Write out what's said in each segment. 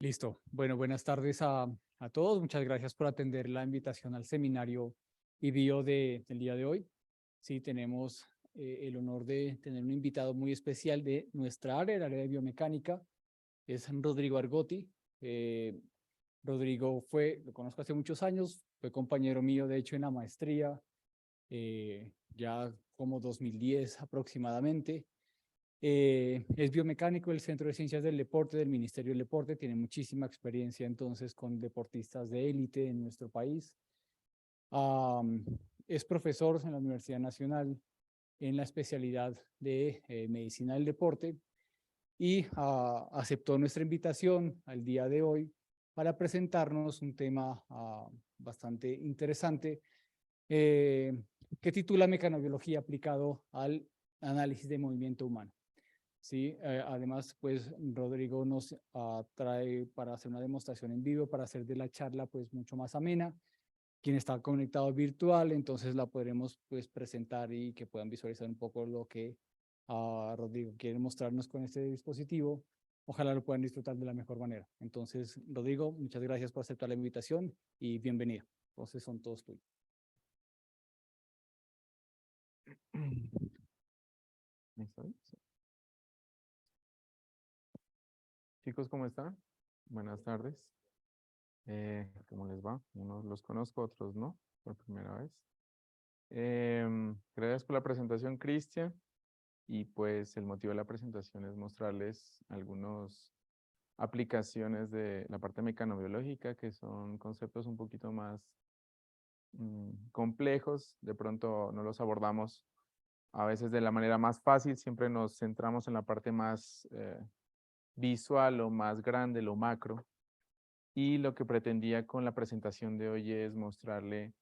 Listo. Bueno, buenas tardes a todos. Muchas gracias por atender la invitación al seminario IBIO del día de hoy. Sí, tenemos el honor de tener un invitado muy especial de nuestra área, el área de biomecánica. Es Rodrigo Argotti. Rodrigo lo conozco hace muchos años, fue compañero mío, de hecho, en la maestría, ya como 2010 aproximadamente. Es biomecánico del Centro de Ciencias del Deporte del Ministerio del Deporte, tiene muchísima experiencia entonces con deportistas de élite en nuestro país. Es profesor en la Universidad Nacional en la especialidad de Medicina del Deporte y aceptó nuestra invitación al día de hoy para presentarnos un tema bastante interesante que titula Mecanobiología aplicado al análisis de movimiento humano. Sí, además, pues Rodrigo nos trae para hacer una demostración en vivo, para hacer de la charla pues mucho más amena. Quien está conectado virtual, entonces la podremos pues presentar y que puedan visualizar un poco lo que Rodrigo quiere mostrarnos con este dispositivo. Ojalá lo puedan disfrutar de la mejor manera. Entonces, Rodrigo, muchas gracias por aceptar la invitación y bienvenido. Entonces, son todos tuyos. Chicos, ¿cómo están? Buenas tardes. ¿Cómo les va? Unos los conozco, otros no, por primera vez. Gracias por la presentación, Cristian. Y pues el motivo de la presentación es mostrarles algunas aplicaciones de la parte mecanobiológica, que son conceptos un poquito más complejos. De pronto no los abordamos a veces de la manera más fácil, siempre nos centramos en la parte más visual, lo más grande, lo macro. Y lo que pretendía con la presentación de hoy es mostrarle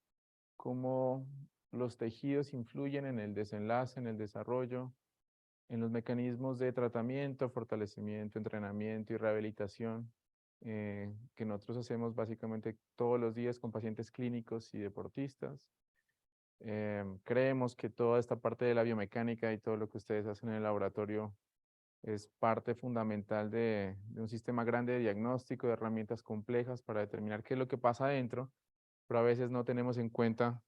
cómo los tejidos influyen en el desenlace, en el desarrollo, en los mecanismos de tratamiento, fortalecimiento, entrenamiento y rehabilitación que nosotros hacemos básicamente todos los días con pacientes clínicos y deportistas. Creemos que toda esta parte de la biomecánica y todo lo que ustedes hacen en el laboratorio es parte fundamental de un sistema grande de diagnóstico, de herramientas complejas para determinar qué es lo que pasa adentro, pero a veces no tenemos en cuenta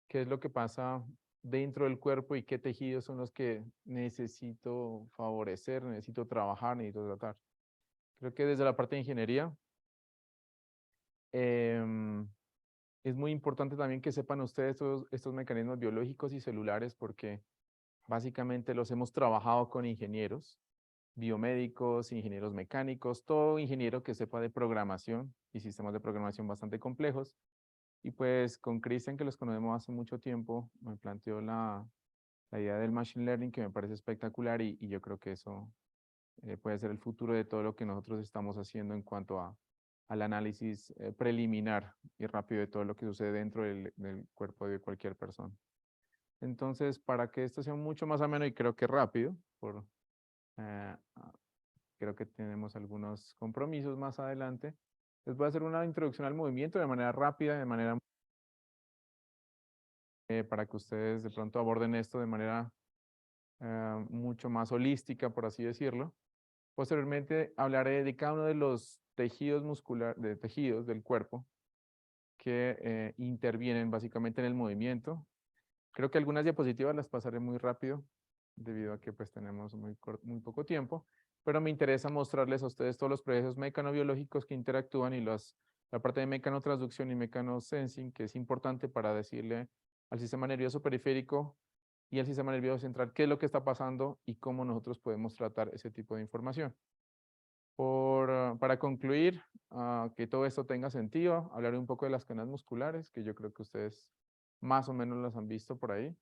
qué es lo que pasa dentro del cuerpo y qué tejidos son los que necesito favorecer, necesito trabajar, necesito tratar. Creo que desde la parte de ingeniería es muy importante también que sepan ustedes estos mecanismos biológicos y celulares porque básicamente los hemos trabajado con ingenieros, biomédicos, ingenieros mecánicos, todo ingeniero que sepa de programación y sistemas de programación bastante complejos. Y pues con Cristian, que los conocemos hace mucho tiempo, me planteó la idea del Machine Learning que me parece espectacular y yo creo que eso puede ser el futuro de todo lo que nosotros estamos haciendo en cuanto al análisis preliminar y rápido de todo lo que sucede dentro del cuerpo de cualquier persona. Entonces, para que esto sea mucho más ameno y creo que rápido, creo que tenemos algunos compromisos más adelante, les voy a hacer una introducción al movimiento de manera rápida, de manera para que ustedes de pronto aborden esto de manera mucho más holística, por así decirlo. Posteriormente hablaré de cada uno de los tejidos tejidos del cuerpo que intervienen básicamente en el movimiento. Creo que algunas diapositivas las pasaré muy rápido debido a que pues tenemos muy poco tiempo, pero me interesa mostrarles a ustedes todos los procesos mecanobiológicos que interactúan y la parte de mecanotransducción y mecanosensing, que es importante para decirle al sistema nervioso periférico y al sistema nervioso central qué es lo que está pasando y cómo nosotros podemos tratar ese tipo de información. Para concluir, que todo esto tenga sentido, hablaré un poco de las cadenas musculares, que yo creo que ustedes más o menos las han visto por ahí.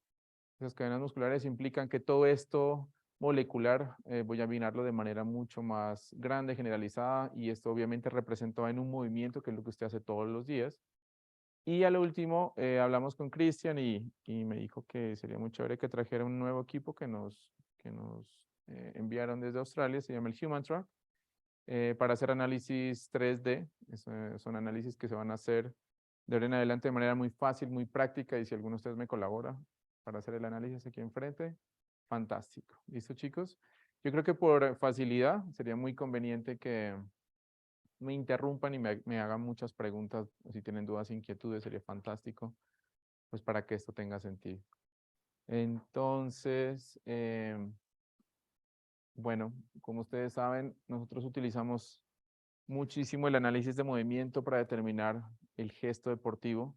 Esas cadenas musculares implican que todo esto molecular voy a binarlo de manera mucho más grande, generalizada, y esto obviamente representado en un movimiento, que es lo que usted hace todos los días. Y a lo último, hablamos con Cristian y me dijo que sería muy chévere que trajera un nuevo equipo que nos enviaron desde Australia, se llama el HumanTrack, para hacer análisis 3D. Son análisis que se van a hacer de ahora en adelante de manera muy fácil, muy práctica, y si alguno de ustedes me colabora para hacer el análisis aquí enfrente, fantástico. ¿Listo, chicos? Yo creo que por facilidad sería muy conveniente que me interrumpan y me hagan muchas preguntas, o si tienen dudas, inquietudes, sería fantástico, pues para que esto tenga sentido. Entonces, bueno, como ustedes saben, nosotros utilizamos muchísimo el análisis de movimiento para determinar el gesto deportivo,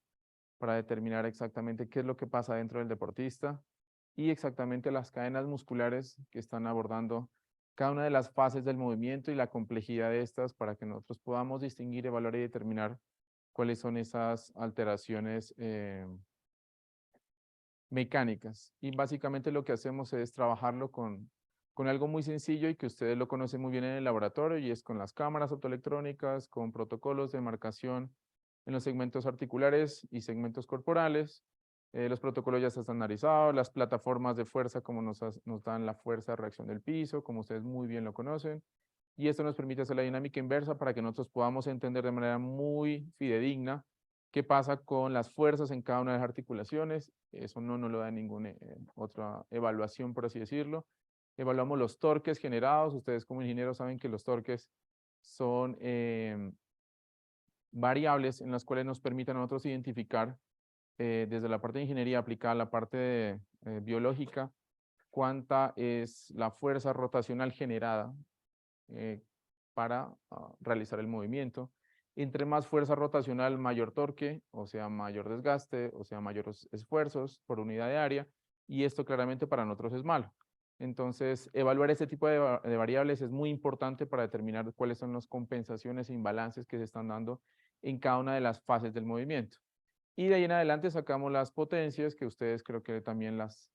para determinar exactamente qué es lo que pasa dentro del deportista y exactamente las cadenas musculares que están abordando cada una de las fases del movimiento y la complejidad de estas para que nosotros podamos distinguir, evaluar y determinar cuáles son esas alteraciones mecánicas. Y básicamente lo que hacemos es trabajarlo con algo muy sencillo y que ustedes lo conocen muy bien en el laboratorio, y es con las cámaras optoelectrónicas, con protocolos de marcación en los segmentos articulares y segmentos corporales. Los protocolos ya están estandarizados, las plataformas de fuerza como nos dan la fuerza de reacción del piso, como ustedes muy bien lo conocen. Y esto nos permite hacer la dinámica inversa para que nosotros podamos entender de manera muy fidedigna qué pasa con las fuerzas en cada una de las articulaciones. Eso no nos lo da ninguna otra evaluación, por así decirlo. Evaluamos los torques generados. Ustedes como ingenieros saben que los torques son variables en las cuales nos permiten a nosotros identificar desde la parte de ingeniería aplicada a la parte biológica cuánta es la fuerza rotacional generada eh, para realizar el movimiento. Entre más fuerza rotacional, mayor torque, o sea, mayor desgaste, o sea, mayores esfuerzos por unidad de área, y esto claramente para nosotros es malo. Entonces, evaluar este tipo de variables es muy importante para determinar cuáles son las compensaciones e imbalances que se están dando en cada una de las fases del movimiento. Y de ahí en adelante sacamos las potencias, que ustedes creo que también las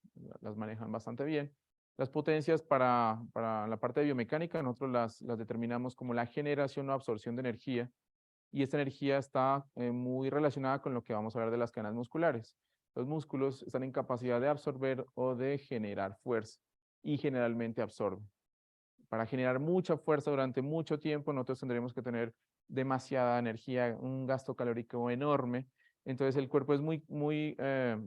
manejan bastante bien. Las potencias para la parte de biomecánica, nosotros las determinamos como la generación o absorción de energía, y esta energía está muy relacionada con lo que vamos a ver de las cadenas musculares. Los músculos están en capacidad de absorber o de generar fuerza, y generalmente absorben. Para generar mucha fuerza durante mucho tiempo, nosotros tendremos que tener demasiada energía, un gasto calórico enorme. Entonces el cuerpo es muy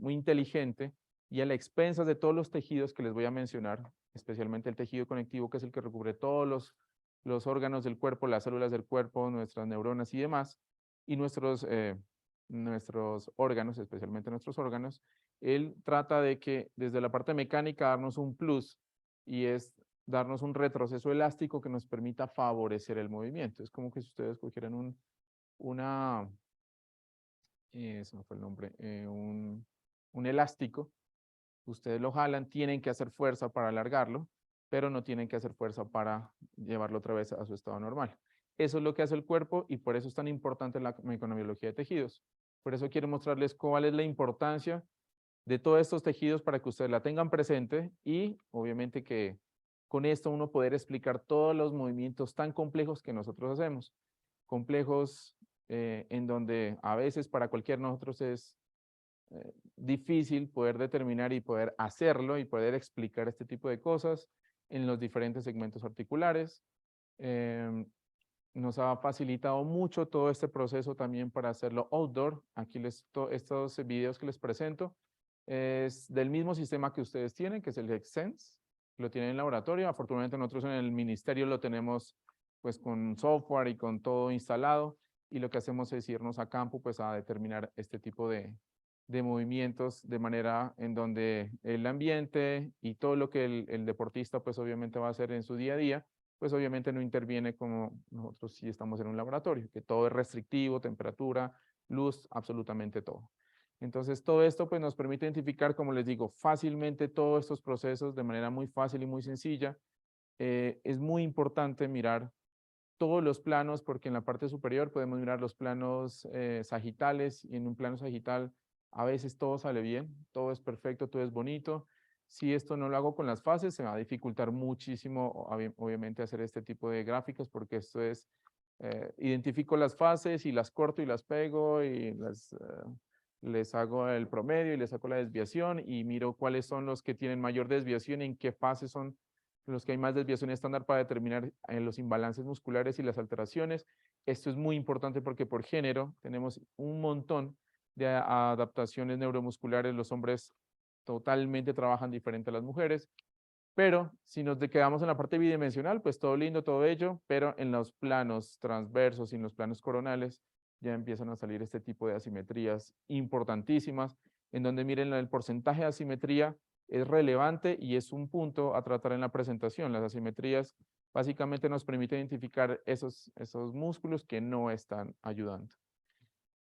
inteligente, y a la expensas de todos los tejidos que les voy a mencionar, especialmente el tejido conectivo, que es el que recubre todos los órganos del cuerpo, las células del cuerpo, nuestras neuronas y demás, y nuestros órganos, especialmente nuestros órganos. Él trata de que desde la parte mecánica darnos un plus, y es darnos un retroceso elástico que nos permita favorecer el movimiento. Es como que si ustedes cogieran se me fue el nombre, un elástico, ustedes lo jalan, tienen que hacer fuerza para alargarlo, pero no tienen que hacer fuerza para llevarlo otra vez a su estado normal. Eso es lo que hace el cuerpo, y por eso es tan importante la mecanobiología de tejidos. Por eso quiero mostrarles cuál es la importancia de todos estos tejidos para que ustedes la tengan presente, y obviamente que con esto uno poder explicar todos los movimientos tan complejos que nosotros hacemos. Complejos en donde a veces para cualquiera de nosotros es difícil poder determinar y poder hacerlo y poder explicar este tipo de cosas en los diferentes segmentos articulares. Nos ha facilitado mucho todo este proceso también para hacerlo outdoor. Aquí estos videos que les presento es del mismo sistema que ustedes tienen, que es el Xsense. Lo tienen en laboratorio. Afortunadamente nosotros en el ministerio lo tenemos pues con software y con todo instalado, y lo que hacemos es irnos a campo pues a determinar este tipo de movimientos de manera en donde el ambiente y todo lo que el deportista pues obviamente va a hacer en su día a día, pues obviamente no interviene como nosotros si estamos en un laboratorio, que todo es restrictivo, temperatura, luz, absolutamente todo. Entonces todo esto pues nos permite identificar, como les digo, fácilmente todos estos procesos de manera muy fácil y muy sencilla. Es muy importante mirar todos los planos, porque en la parte superior podemos mirar los planos sagitales, y en un plano sagital a veces todo sale bien, todo es perfecto, todo es bonito. Si esto no lo hago con las fases, se va a dificultar muchísimo, obviamente, hacer este tipo de gráficos, porque esto es, identifico las fases y las corto y las pego y les hago el promedio y les saco la desviación y miro cuáles son los que tienen mayor desviación, en qué fases son los que hay más desviación estándar para determinar los imbalances musculares y las alteraciones. Esto es muy importante porque por género tenemos un montón de adaptaciones neuromusculares. Los hombres totalmente trabajan diferente a las mujeres. Pero si nos quedamos en la parte bidimensional, pues todo lindo, todo bello, pero en los planos transversos y en los planos coronales ya empiezan a salir este tipo de asimetrías importantísimas, en donde miren el porcentaje de asimetría es relevante y es un punto a tratar en la presentación. Las asimetrías básicamente nos permiten identificar esos músculos que no están ayudando.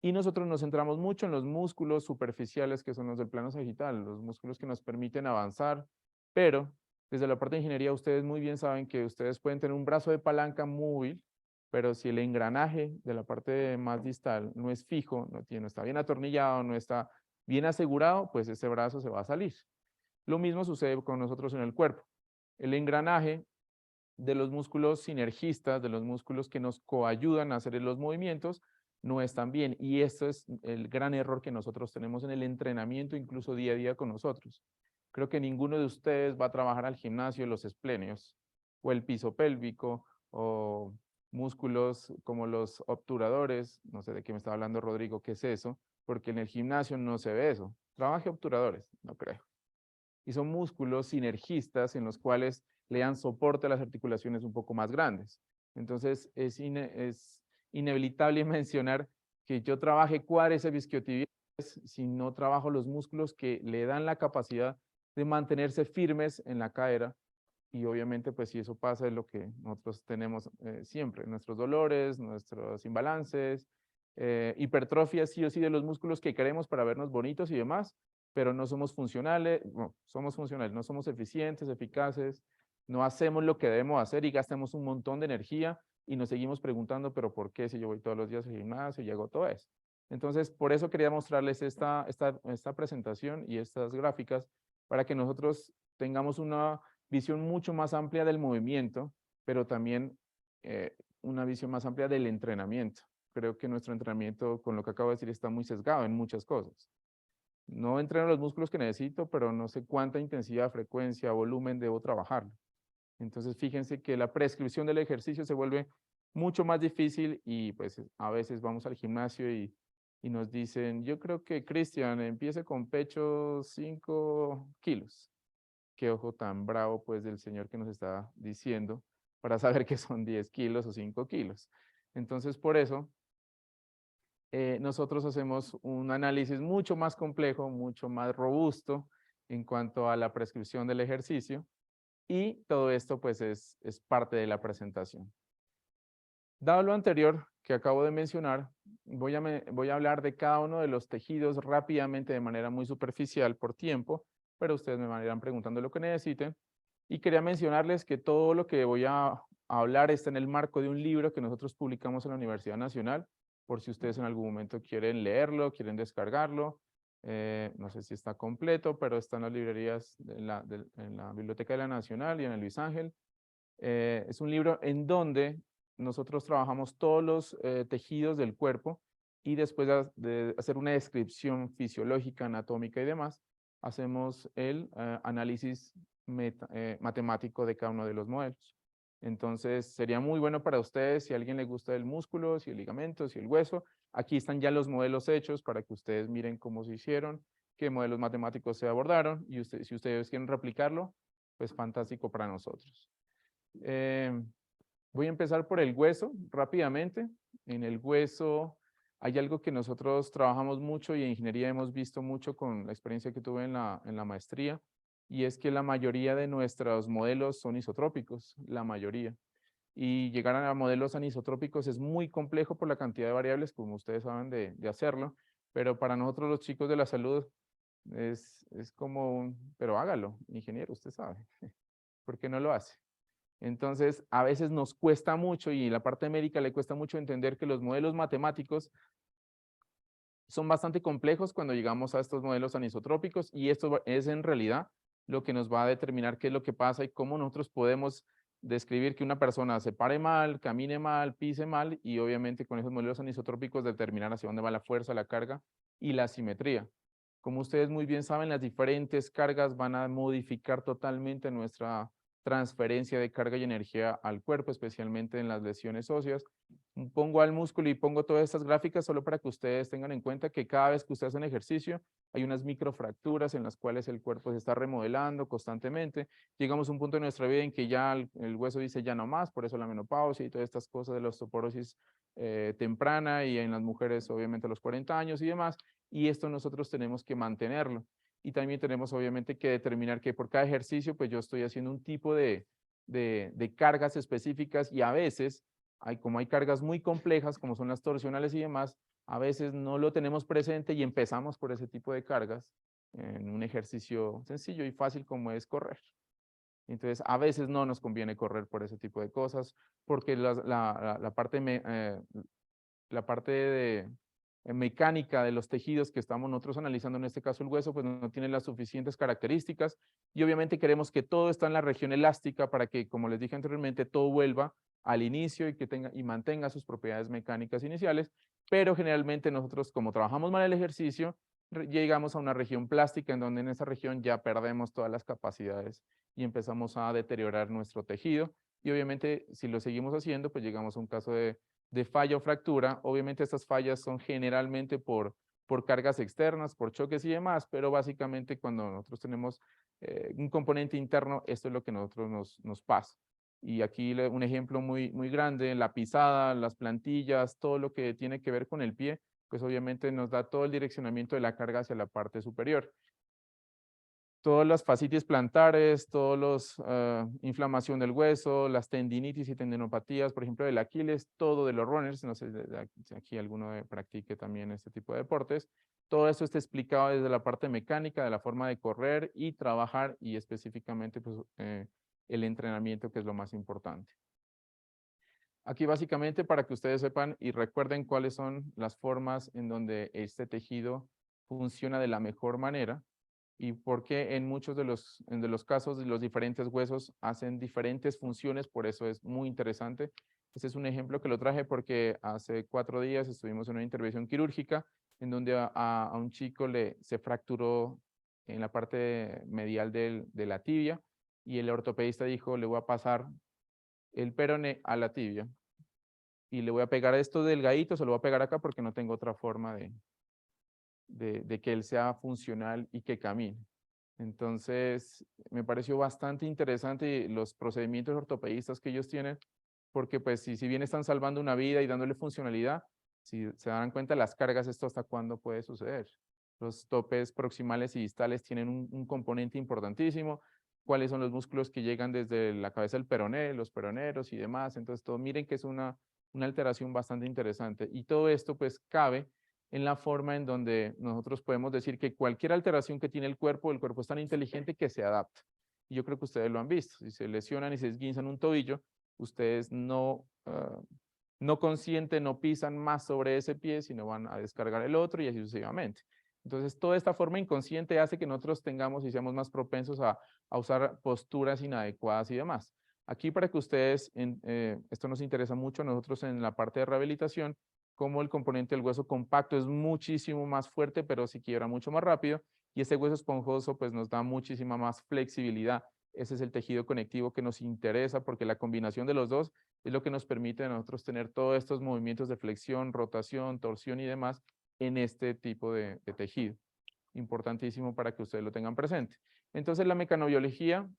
Y nosotros nos centramos mucho en los músculos superficiales que son los del plano sagital, los músculos que nos permiten avanzar, pero desde la parte de ingeniería ustedes muy bien saben que ustedes pueden tener un brazo de palanca móvil, pero si el engranaje de la parte más distal no es fijo, no está bien atornillado, no está bien asegurado, pues ese brazo se va a salir. Lo mismo sucede con nosotros en el cuerpo. El engranaje de los músculos sinergistas, de los músculos que nos coayudan a hacer los movimientos, no están bien. Y esto es el gran error que nosotros tenemos en el entrenamiento, incluso día a día con nosotros. Creo que ninguno de ustedes va a trabajar al gimnasio los esplenios o el piso pélvico o músculos como los obturadores. No sé de qué me está hablando Rodrigo, ¿qué es eso? Porque en el gimnasio no se ve eso. Trabaje obturadores, no creo. Y son músculos sinergistas en los cuales le dan soporte a las articulaciones un poco más grandes. Entonces, es inevitable mencionar que yo trabaje cuádriceps isquiotibiales si no trabajo los músculos que le dan la capacidad de mantenerse firmes en la cadera. Y obviamente, pues si eso pasa es lo que nosotros tenemos siempre, nuestros dolores, nuestros imbalances, hipertrofia sí o sí de los músculos que queremos para vernos bonitos y demás, pero no somos funcionales, no, somos funcionales, no somos eficientes, eficaces, no hacemos lo que debemos hacer y gastamos un montón de energía y nos seguimos preguntando, pero ¿por qué si yo voy todos los días al gimnasio y hago todo eso? Entonces, por eso quería mostrarles esta presentación y estas gráficas para que nosotros tengamos una visión mucho más amplia del movimiento, pero también una visión más amplia del entrenamiento. Creo que nuestro entrenamiento, con lo que acabo de decir, está muy sesgado en muchas cosas. No entreno los músculos que necesito, pero no sé cuánta intensidad, frecuencia, volumen debo trabajar. Entonces, fíjense que la prescripción del ejercicio se vuelve mucho más difícil y pues a veces vamos al gimnasio y nos dicen, yo creo que Cristian empiece con pecho 5 kilos. Qué ojo tan bravo pues del señor que nos está diciendo para saber que son 10 kilos o 5 kilos. Entonces, por eso nosotros hacemos un análisis mucho más complejo, mucho más robusto en cuanto a la prescripción del ejercicio y todo esto pues es parte de la presentación. Dado lo anterior que acabo de mencionar, voy a hablar de cada uno de los tejidos rápidamente de manera muy superficial por tiempo, pero ustedes me van a ir preguntando lo que necesiten. Y quería mencionarles que todo lo que voy a hablar está en el marco de un libro que nosotros publicamos en la Universidad Nacional, por si ustedes en algún momento quieren leerlo, quieren descargarlo. No sé si está completo, pero está en las librerías, en la Biblioteca de la Nacional y en el Luis Ángel. Es un libro en donde nosotros trabajamos todos los tejidos del cuerpo y después de hacer una descripción fisiológica, anatómica y demás, hacemos el análisis matemático de cada uno de los modelos. Entonces, sería muy bueno para ustedes si a alguien le gusta el músculo, si el ligamento, si el hueso. Aquí están ya los modelos hechos para que ustedes miren cómo se hicieron, qué modelos matemáticos se abordaron y si ustedes quieren replicarlo, pues fantástico para nosotros. Voy a empezar por el hueso rápidamente. En el hueso hay algo que nosotros trabajamos mucho y en ingeniería hemos visto mucho con la experiencia que tuve en la maestría, y es que la mayoría de nuestros modelos son isotrópicos, la mayoría. Y llegar a modelos anisotrópicos es muy complejo por la cantidad de variables, como ustedes saben, de hacerlo, pero para nosotros los chicos de la salud es como pero hágalo, ingeniero, usted sabe. ¿Por qué no lo hace? Entonces, a veces nos cuesta mucho y en la parte médica le cuesta mucho entender que los modelos matemáticos son bastante complejos cuando llegamos a estos modelos anisotrópicos, y esto es en realidad lo que nos va a determinar qué es lo que pasa y cómo nosotros podemos describir que una persona se pare mal, camine mal, pise mal, y obviamente con esos modelos anisotrópicos determinar hacia dónde va la fuerza, la carga y la simetría. Como ustedes muy bien saben, las diferentes cargas van a modificar totalmente nuestra transferencia de carga y energía al cuerpo, especialmente en las lesiones óseas. Pongo al músculo y pongo todas estas gráficas solo para que ustedes tengan en cuenta que cada vez que ustedes hacen ejercicio hay unas microfracturas en las cuales el cuerpo se está remodelando constantemente. Llegamos a un punto de nuestra vida en que ya el hueso dice ya no más, por eso la menopausia y todas estas cosas de la osteoporosis temprana, y en las mujeres obviamente a los 40 años y demás, y esto nosotros tenemos que mantenerlo. Y también tenemos obviamente que determinar que por cada ejercicio pues yo estoy haciendo un tipo de cargas específicas, y a veces como hay cargas muy complejas como son las torsionales y demás, a veces no lo tenemos presente y empezamos por ese tipo de cargas en un ejercicio sencillo y fácil como es correr. Entonces, a veces no nos conviene correr por ese tipo de cosas, porque la parte de mecánica de los tejidos que estamos nosotros analizando, en este caso el hueso, pues no tiene las suficientes características, y obviamente queremos que todo está en la región elástica para que, como les dije anteriormente, todo vuelva al inicio y que tenga y mantenga sus propiedades mecánicas iniciales, pero generalmente nosotros, como trabajamos mal el ejercicio, llegamos a una región plástica en donde en esa región ya perdemos todas las capacidades y empezamos a deteriorar nuestro tejido, y obviamente si lo seguimos haciendo, pues llegamos a un caso de falla o fractura. Obviamente estas fallas son generalmente por cargas externas, por choques y demás, pero básicamente cuando nosotros tenemos un componente interno, esto es lo que nosotros nos pasa. Y aquí un ejemplo muy grande, la pisada, las plantillas, todo lo que tiene que ver con el pie, pues obviamente nos da todo el direccionamiento de la carga hacia la parte superior. Todas las fascitis plantares, todos los inflamación del hueso, las tendinitis y tendinopatías, por ejemplo, del Aquiles, todo de los runners, no sé si aquí alguno practique también este tipo de deportes. Todo esto está explicado desde la parte mecánica, de la forma de correr y trabajar, y específicamente pues, el entrenamiento, que es lo más importante. Aquí básicamente para que ustedes sepan y recuerden cuáles son las formas en donde este tejido funciona de la mejor manera, y por qué en muchos de los casos los diferentes huesos hacen diferentes funciones. Por eso es muy interesante. Este es un ejemplo que lo traje porque hace 4 días estuvimos en una intervención quirúrgica en donde a un chico se fracturó en la parte medial de la tibia, y el ortopedista dijo, le voy a pasar el peroné a la tibia y le voy a pegar esto delgadito, se lo voy a pegar acá porque no tengo otra forma de que él sea funcional y que camine. Entonces, me pareció bastante interesante los procedimientos ortopedistas que ellos tienen, porque pues si bien están salvando una vida y dándole funcionalidad, si se dan cuenta las cargas, esto hasta cuándo puede suceder. Los topes proximales y distales tienen un componente importantísimo. Cuáles son los músculos que llegan desde la cabeza del peroné, los peroneros y demás. Entonces, todo, miren que es una alteración bastante interesante. Y todo esto pues cabe en la forma en donde nosotros podemos decir que cualquier alteración que tiene el cuerpo es tan inteligente que se adapta. Y yo creo que ustedes lo han visto. Si se lesionan y se esguinzan un tobillo, ustedes no consciente, no pisan más sobre ese pie, sino van a descargar el otro y así sucesivamente. Entonces, toda esta forma inconsciente hace que nosotros tengamos y seamos más propensos a usar posturas inadecuadas y demás. Aquí para que ustedes, esto nos interesa mucho a nosotros en la parte de rehabilitación, como el componente del hueso compacto es muchísimo más fuerte, pero sí quiebra mucho más rápido, y este hueso esponjoso pues nos da muchísima más flexibilidad. Ese es el tejido conectivo que nos interesa, porque la combinación de los dos es lo que nos permite a nosotros tener todos estos movimientos de flexión, rotación, torsión y demás en este tipo de tejido. Importantísimo para que ustedes lo tengan presente. Entonces, la mecanobiología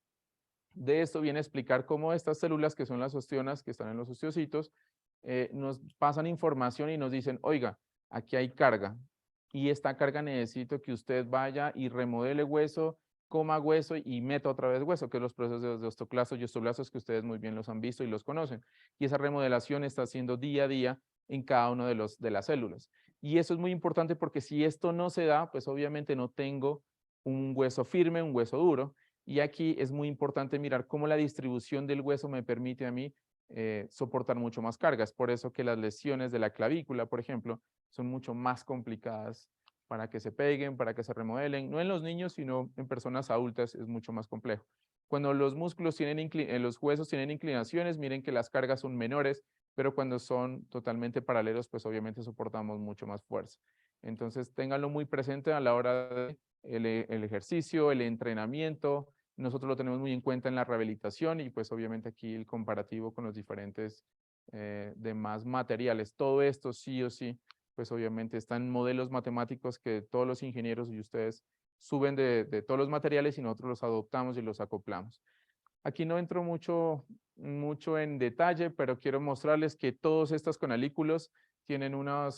de esto viene a explicar cómo estas células, que son las ostionas que están en los osteocitos, nos pasan información y nos dicen, oiga, aquí hay carga, y esta carga necesito que usted vaya y remodele hueso, coma hueso y meta otra vez hueso, que es los procesos de osteoclastos y osteoblastos que ustedes muy bien los han visto y los conocen. Y esa remodelación está haciendo día a día en cada uno de las células. Y eso es muy importante porque si esto no se da, pues obviamente no tengo un hueso firme, un hueso duro. Y aquí es muy importante mirar cómo la distribución del hueso me permite a mí soportar mucho más cargas. Por eso que las lesiones de la clavícula, por ejemplo, son mucho más complicadas para que se peguen, para que se remodelen. No en los niños, sino en personas adultas es mucho más complejo. Cuando los músculos tienen, los huesos tienen inclinaciones, miren que las cargas son menores, pero cuando son totalmente paralelos, pues obviamente soportamos mucho más fuerza. Entonces, ténganlo muy presente a la hora de el ejercicio, el entrenamiento, nosotros lo tenemos muy en cuenta en la rehabilitación y pues obviamente aquí el comparativo con los diferentes demás materiales. Todo esto sí o sí, pues obviamente están modelos matemáticos que todos los ingenieros y ustedes suben de todos los materiales y nosotros los adoptamos y los acoplamos. Aquí no entro mucho en detalle, pero quiero mostrarles que todos estos canalículos tienen una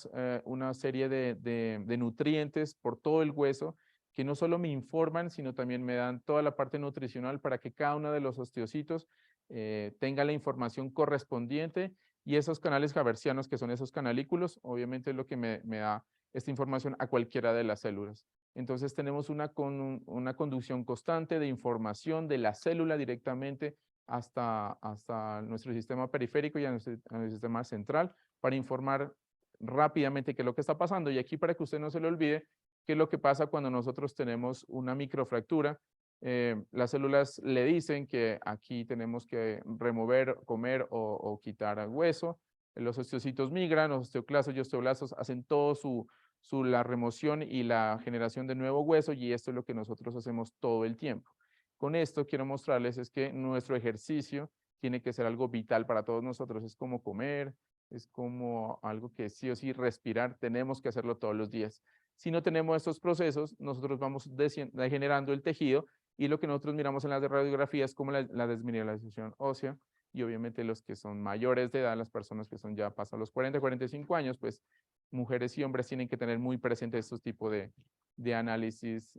serie de nutrientes por todo el hueso que no solo me informan, sino también me dan toda la parte nutricional para que cada uno de los osteocitos tenga la información correspondiente y esos canales haversianos, que son esos canalículos, obviamente es lo que me da esta información a cualquiera de las células. Entonces tenemos una conducción constante de información de la célula directamente hasta nuestro sistema periférico y a nuestro sistema central para informar rápidamente qué es lo que está pasando. Y aquí para que usted no se le olvide, qué es lo que pasa cuando nosotros tenemos una microfractura. Las células le dicen que aquí tenemos que remover, comer o quitar hueso. Los osteocitos migran, los osteoclastos y osteoblastos hacen todo la remoción y la generación de nuevo hueso y esto es lo que nosotros hacemos todo el tiempo. Con esto quiero mostrarles es que nuestro ejercicio tiene que ser algo vital para todos nosotros, es como comer, es como algo que sí o sí respirar, tenemos que hacerlo todos los días. Si no tenemos estos procesos, nosotros vamos degenerando el tejido y lo que nosotros miramos en las radiografías es como la desmineralización ósea y obviamente los que son mayores de edad, las personas que son ya pasan los 40, 45 años, pues mujeres y hombres tienen que tener muy presente estos tipos de análisis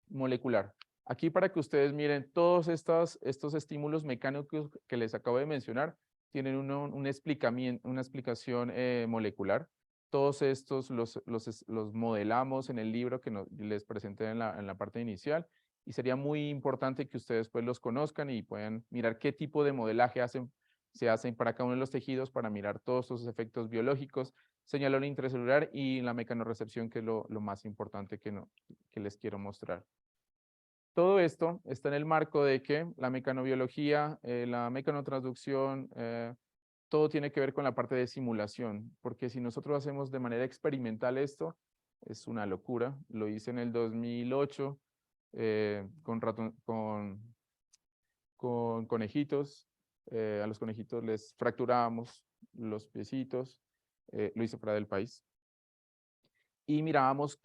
molecular. Aquí para que ustedes miren todos estos estímulos mecánicos que les acabo de mencionar, tienen una explicación molecular. Todos estos los modelamos en el libro que les presenté en la parte inicial y sería muy importante que ustedes pues los conozcan y puedan mirar qué tipo de modelaje se hacen para cada uno de los tejidos para mirar todos sus efectos biológicos, señalón intracelular y la mecanorrecepción, que es lo más importante que les quiero mostrar. Todo esto está en el marco de que la mecanobiología, la mecanotransducción, todo tiene que ver con la parte de simulación, porque si nosotros hacemos de manera experimental esto, es una locura. Lo hice en el 2008 con conejitos. A los conejitos les fracturábamos los piecitos, lo hice fuera del país. Y mirábamos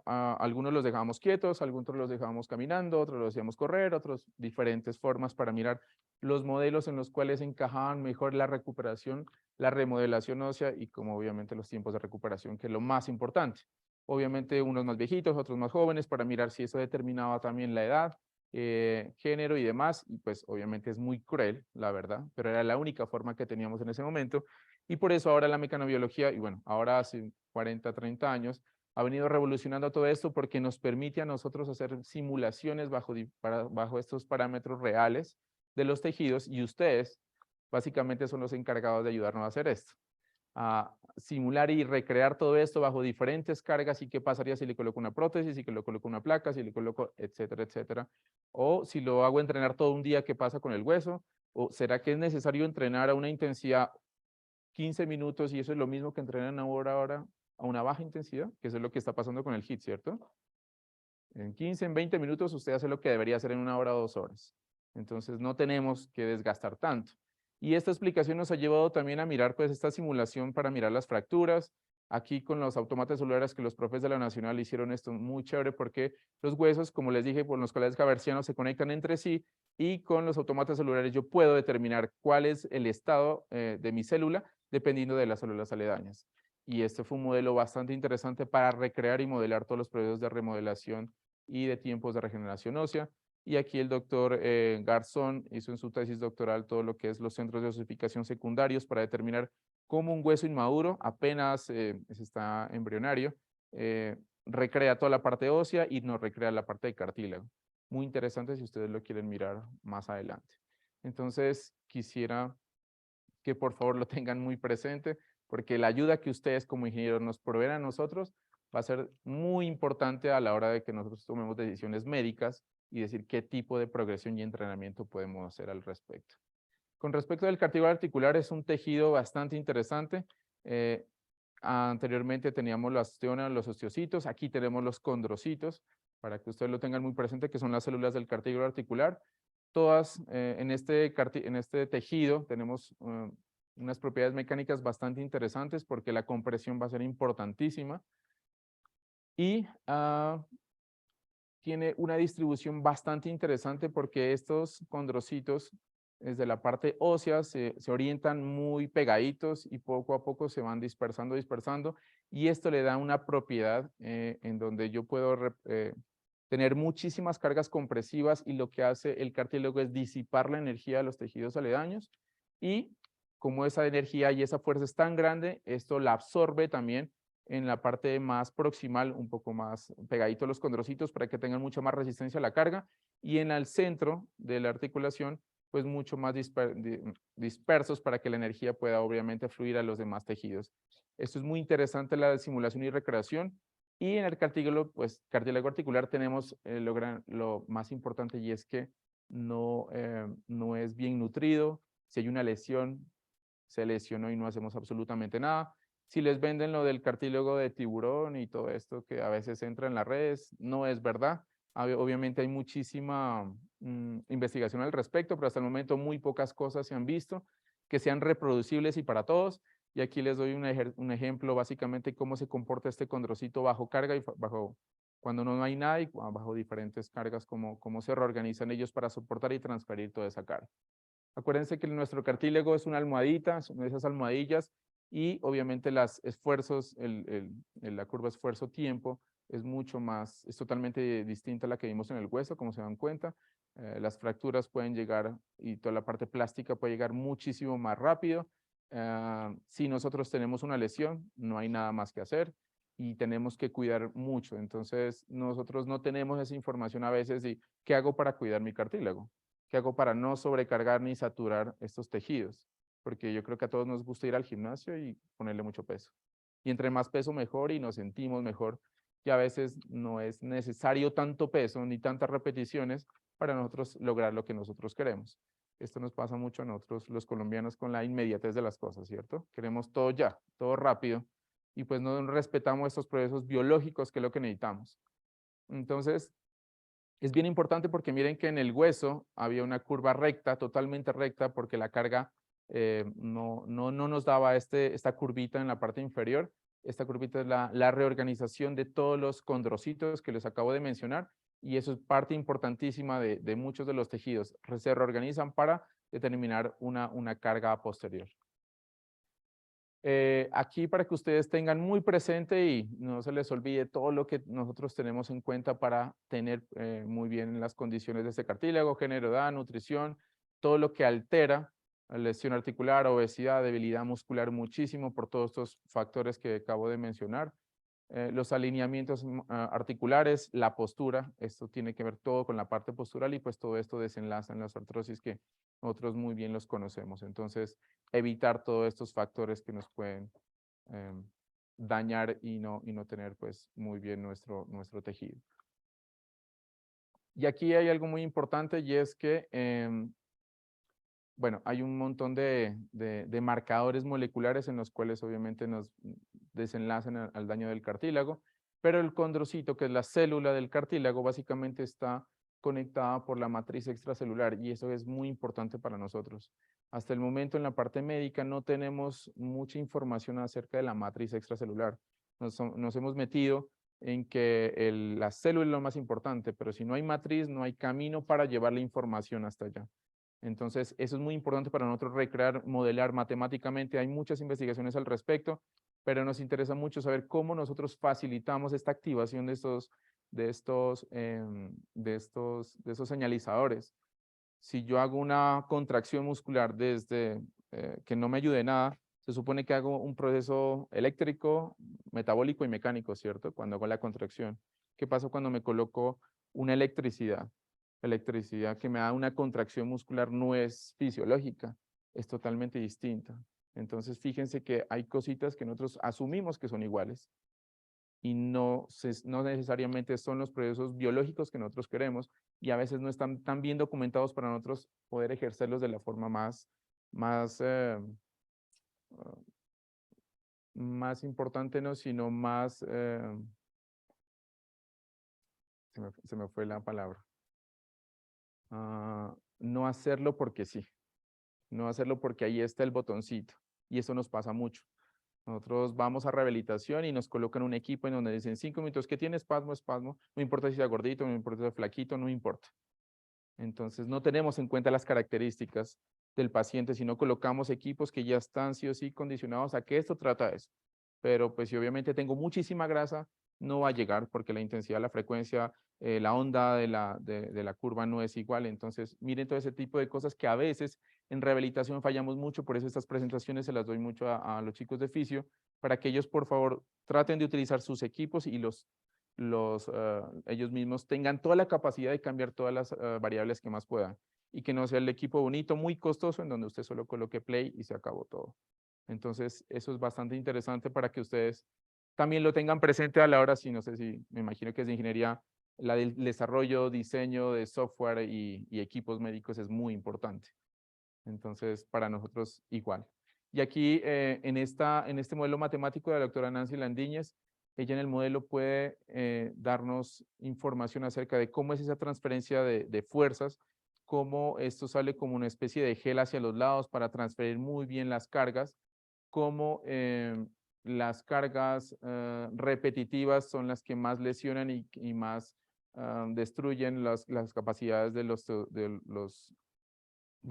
algunos los dejábamos quietos, algunos los dejábamos caminando, otros los hacíamos correr, otros diferentes formas para mirar los modelos en los cuales encajaban mejor la recuperación, la remodelación ósea y como obviamente los tiempos de recuperación, que es lo más importante. Obviamente unos más viejitos, otros más jóvenes, para mirar si eso determinaba también la edad, género y demás, y pues obviamente es muy cruel, la verdad, pero era la única forma que teníamos en ese momento, y por eso ahora la mecanobiología, y bueno, ahora hace 40, 30 años, ha venido revolucionando todo esto porque nos permite a nosotros hacer simulaciones bajo estos parámetros reales de los tejidos, y ustedes básicamente son los encargados de ayudarnos a hacer esto, a simular y recrear todo esto bajo diferentes cargas y qué pasaría si le coloco una prótesis, si le coloco una placa, si le coloco, etcétera, etcétera. O si lo hago entrenar todo un día, ¿qué pasa con el hueso? ¿O será que es necesario entrenar a una intensidad 15 minutos y eso es lo mismo que entrenar una hora a una baja intensidad? Que eso es lo que está pasando con el HIIT, ¿cierto? En 15, en 20 minutos usted hace lo que debería hacer en 1 hora o 2 horas. Entonces no tenemos que desgastar tanto. Y esta explicación nos ha llevado también a mirar pues esta simulación para mirar las fracturas. Aquí con los autómatas celulares que los profes de la Nacional hicieron esto muy chévere porque los huesos, como les dije, por los canales haversianos se conectan entre sí y con los autómatas celulares yo puedo determinar cuál es el estado de mi célula dependiendo de las células aledañas. Y este fue un modelo bastante interesante para recrear y modelar todos los procesos de remodelación y de tiempos de regeneración ósea. Y aquí el doctor Garzón hizo en su tesis doctoral todo lo que es los centros de osificación secundarios para determinar cómo un hueso inmaduro, apenas está embrionario, recrea toda la parte ósea y no recrea la parte de cartílago. Muy interesante si ustedes lo quieren mirar más adelante. Entonces, quisiera que por favor lo tengan muy presente, porque la ayuda que ustedes como ingenieros nos proveen a nosotros va a ser muy importante a la hora de que nosotros tomemos decisiones médicas y decir qué tipo de progresión y entrenamiento podemos hacer al respecto. Con respecto al cartílago articular, es un tejido bastante interesante. Anteriormente teníamos la osteona, los osteocitos, aquí tenemos los condrocitos. para que ustedes lo tengan muy presente, que son las células del cartílago articular. Todas en este tejido tenemos unas propiedades mecánicas bastante interesantes porque la compresión va a ser importantísima y tiene una distribución bastante interesante porque estos condrocitos desde la parte ósea se orientan muy pegaditos y poco a poco se van dispersando, y esto le da una propiedad en donde yo puedo tener muchísimas cargas compresivas, y lo que hace el cartílago es disipar la energía de los tejidos aledaños, y como esa energía y esa fuerza es tan grande, esto la absorbe también en la parte más proximal, un poco más pegadito a los condrocitos para que tengan mucha más resistencia a la carga, y en el centro de la articulación, pues mucho más dispersos para que la energía pueda obviamente fluir a los demás tejidos. Esto es muy interesante, la simulación y recreación. Y en el cartílago, pues cartílago articular tenemos lo más importante, y es que no es bien nutrido. Si hay una lesión, se lesionó y no hacemos absolutamente nada. Si les venden lo del cartílago de tiburón y todo esto que a veces entra en las redes, no es verdad. Obviamente hay muchísima investigación al respecto, pero hasta el momento muy pocas cosas se han visto que sean reproducibles y para todos. Y aquí les doy un ejemplo básicamente cómo se comporta este condrocito bajo carga y cuando no hay nada, y bajo diferentes cargas, cómo se reorganizan ellos para soportar y transferir toda esa carga. Acuérdense que nuestro cartílago es una almohadita, son esas almohadillas, y obviamente los esfuerzos, la curva esfuerzo-tiempo es totalmente distinta a la que vimos en el hueso, como se dan cuenta. Las fracturas pueden llegar, y toda la parte plástica puede llegar muchísimo más rápido. Si nosotros tenemos una lesión, no hay nada más que hacer y tenemos que cuidar mucho. Entonces, nosotros no tenemos esa información a veces de qué hago para cuidar mi cartílago. ¿Qué hago para no sobrecargar ni saturar estos tejidos? Porque yo creo que a todos nos gusta ir al gimnasio y ponerle mucho peso. Y entre más peso mejor, y nos sentimos mejor. Y a veces no es necesario tanto peso ni tantas repeticiones para nosotros lograr lo que nosotros queremos. Esto nos pasa mucho a nosotros los colombianos con la inmediatez de las cosas, ¿cierto? Queremos todo ya, todo rápido, y pues no respetamos estos procesos biológicos, que es lo que necesitamos. Entonces, es bien importante porque miren que en el hueso había una curva recta, totalmente recta, porque la carga no nos daba esta curvita en la parte inferior. Esta curvita es la reorganización de todos los condrocitos que les acabo de mencionar, y eso es parte importantísima de muchos de los tejidos. Se reorganizan para determinar una carga posterior. Aquí para que ustedes tengan muy presente y no se les olvide todo lo que nosotros tenemos en cuenta para tener muy bien las condiciones de este cartílago: género, edad, nutrición, todo lo que altera, lesión articular, obesidad, debilidad muscular, muchísimo por todos estos factores que acabo de mencionar. Los alineamientos articulares, la postura, esto tiene que ver todo con la parte postural, y pues todo esto desenlaza en las artrosis que nosotros muy bien los conocemos. Entonces, evitar todos estos factores que nos pueden dañar y no tener pues muy bien nuestro tejido. Y aquí hay algo muy importante, y es que bueno, hay un montón de marcadores moleculares en los cuales obviamente nos desenlazan al daño del cartílago, pero el condrocito, que es la célula del cartílago, básicamente está conectada por la matriz extracelular, y eso es muy importante para nosotros. Hasta el momento en la parte médica no tenemos mucha información acerca de la matriz extracelular. Nos hemos metido en que la célula es lo más importante, pero si no hay matriz, no hay camino para llevar la información hasta allá. Entonces, eso es muy importante para nosotros recrear, modelar matemáticamente. Hay muchas investigaciones al respecto, pero nos interesa mucho saber cómo nosotros facilitamos esta activación de estos señalizadores. Si yo hago una contracción muscular desde que no me ayude nada, se supone que hago un proceso eléctrico, metabólico y mecánico, ¿cierto? Cuando hago la contracción. ¿Qué pasa cuando me coloco una electricidad? Electricidad que me da una contracción muscular no es fisiológica, es totalmente distinta. Entonces, fíjense que hay cositas que nosotros asumimos que son iguales, y no necesariamente son los procesos biológicos que nosotros queremos, y a veces no están tan bien documentados para nosotros poder ejercerlos de la forma más importante, no, sino más, se se me fue la palabra. No hacerlo porque sí, no hacerlo porque ahí está el botoncito, y eso nos pasa mucho. Nosotros vamos a rehabilitación y nos colocan un equipo en donde dicen 5 minutos, ¿qué tiene? Espasmo, espasmo, no importa si sea gordito, no importa si sea flaquito, no importa. Entonces no tenemos en cuenta las características del paciente, sino colocamos equipos que ya están sí o sí condicionados a que esto trata eso. Pero pues si obviamente tengo muchísima grasa, no va a llegar porque la intensidad, la frecuencia, la onda de la curva no es igual. Entonces miren todo ese tipo de cosas que a veces en rehabilitación fallamos mucho, por eso estas presentaciones se las doy mucho a los chicos de fisio, para que ellos por favor traten de utilizar sus equipos y ellos mismos tengan toda la capacidad de cambiar todas las variables que más puedan y que no sea el equipo bonito, muy costoso, en donde usted solo coloque play y se acabó todo. Entonces, eso es bastante interesante para que ustedes también lo tengan presente a la hora, si no sé si, me imagino que es de ingeniería, la del desarrollo, diseño de software y equipos médicos es muy importante. Entonces, para nosotros igual. Y aquí, en este modelo matemático de la doctora Nancy Landiñez, ella en el modelo puede darnos información acerca de cómo es esa transferencia de fuerzas, cómo esto sale como una especie de gel hacia los lados para transferir muy bien las cargas, cómo las cargas repetitivas son las que más lesionan y más destruyen las capacidades de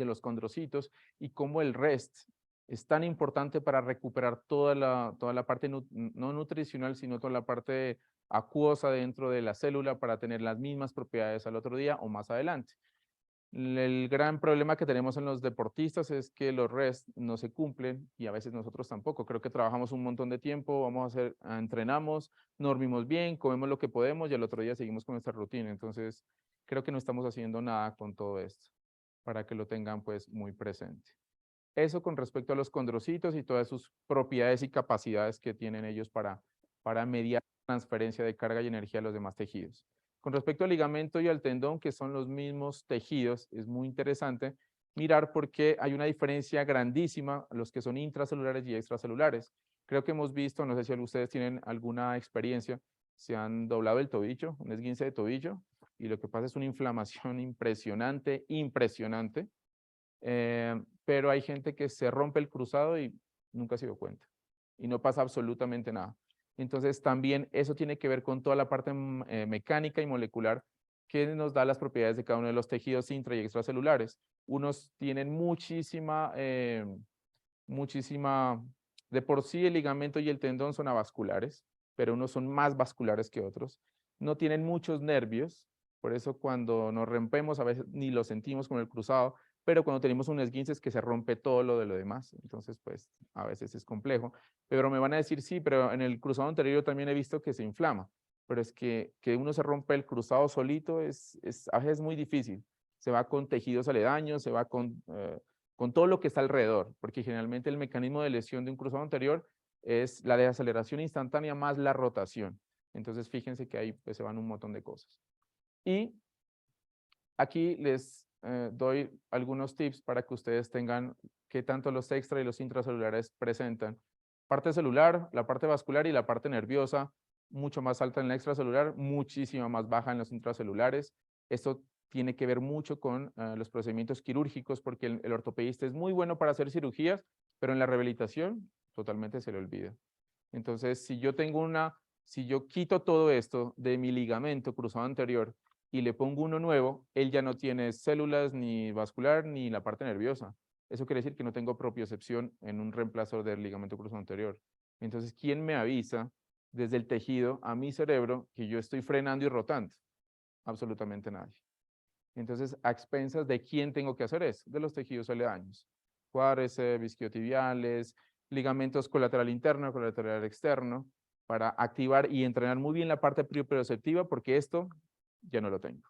los condrocitos, y cómo el REST es tan importante para recuperar toda la parte no nutricional, sino toda la parte acuosa dentro de la célula para tener las mismas propiedades al otro día o más adelante. El gran problema que tenemos en los deportistas es que los REST no se cumplen y a veces nosotros tampoco. Creo que trabajamos un montón de tiempo, entrenamos, no dormimos bien, comemos lo que podemos y al otro día seguimos con nuestra rutina. Entonces, creo que no estamos haciendo nada con todo esto, para que lo tengan pues muy presente. Eso con respecto a los condrocitos y todas sus propiedades y capacidades que tienen ellos para mediar la transferencia de carga y energía a los demás tejidos. Con respecto al ligamento y al tendón, que son los mismos tejidos, es muy interesante mirar porque hay una diferencia grandísima, los que son intracelulares y extracelulares. Creo que hemos visto, no sé si ustedes tienen alguna experiencia, se han doblado el tobillo, un esguince de tobillo, y lo que pasa es una inflamación impresionante, pero hay gente que se rompe el cruzado y nunca se dio cuenta y no pasa absolutamente nada. Entonces también eso tiene que ver con toda la parte mecánica y molecular que nos da las propiedades de cada uno de los tejidos intra y extracelulares. Unos tienen muchísima, de por sí el ligamento y el tendón son avasculares, pero unos son más vasculares que otros. No tienen muchos nervios, por eso cuando nos rompemos a veces ni lo sentimos con el cruzado, pero cuando tenemos un esguince es que se rompe todo lo de lo demás. Entonces, pues a veces es complejo. Pero me van a decir, sí, pero en el cruzado anterior yo también he visto que se inflama. Pero es que uno se rompe el cruzado solito a veces es muy difícil. Se va con tejidos aledaños, se va con todo lo que está alrededor, porque generalmente el mecanismo de lesión de un cruzado anterior es la desaceleración instantánea más la rotación. Entonces, fíjense que ahí pues, se van un montón de cosas. Y aquí les doy algunos tips para que ustedes tengan qué tanto los extra y los intracelulares presentan. Parte celular, la parte vascular y la parte nerviosa, mucho más alta en la extracelular, muchísimo más baja en los intracelulares. Esto tiene que ver mucho con los procedimientos quirúrgicos, porque el ortopedista es muy bueno para hacer cirugías, pero en la rehabilitación totalmente se le olvida. Entonces, si yo quito todo esto de mi ligamento cruzado anterior y le pongo uno nuevo, él ya no tiene células ni vascular ni la parte nerviosa. Eso quiere decir que no tengo propiocepción en un reemplazo del ligamento cruzado anterior. Entonces, ¿quién me avisa desde el tejido a mi cerebro que yo estoy frenando y rotando? Absolutamente nadie. Entonces, a expensas de quién tengo que hacer eso, de los tejidos aledaños. Cuádriceps, isquiotibiales, ligamentos colateral interno, colateral externo, para activar y entrenar muy bien la parte proprioceptiva, porque esto ya no lo tengo.